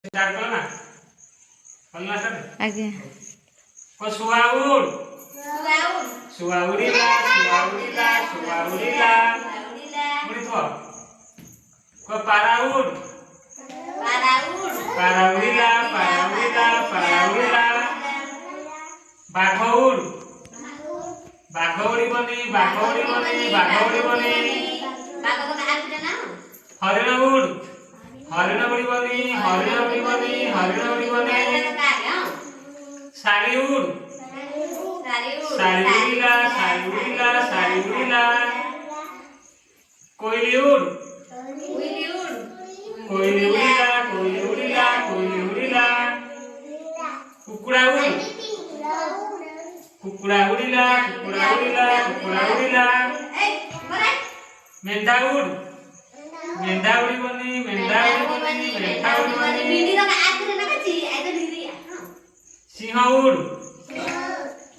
Start करो ना पल्ला स्टार्ट आगे को सुआउड सुआउडीला सुआउडीला सुआउडीला मुड़ी तो को पाराउड पाराउडीला पाराउडीला पाराउडीला बाघौड बाघौडी बनी बाघौडी बनी बाघौडी बनी हरिणउड हरिणउडी बनी हरिणउडी बनी हरिणउडी बनी सारीउड सारीउडीला सारीउडीला सारीउडीला कोइलीउड कोइलीउडीला कोइलीउडीला कोइलीउडीला कुकुड़ाउड कुकुड़ाउडीला कुकुड़ाउडीला कुकुड़ाउडीला मेंढाउड मेंढाउडी बनी मेंढाउडी बनी मेंढाउडी बनी सिंहउड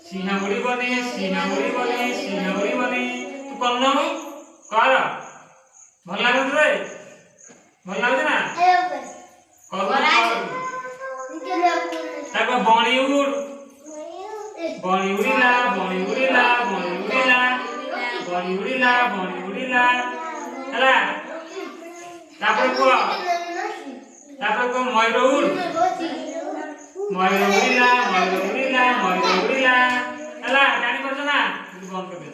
सिंहउडी बनी सिंहउडी बनी सिंहउडी बनी तू कौन कर भल लागु रे भल लागु ना ताको बणीउड बणीउडीला बणीउडीला बणीउडीला बणीउडीला बणीउडीला हला तापर को मयूरउड मयूरउडीला मयूरउडीला मयूरउडीला हला जानि परछ ना बंद कर दे।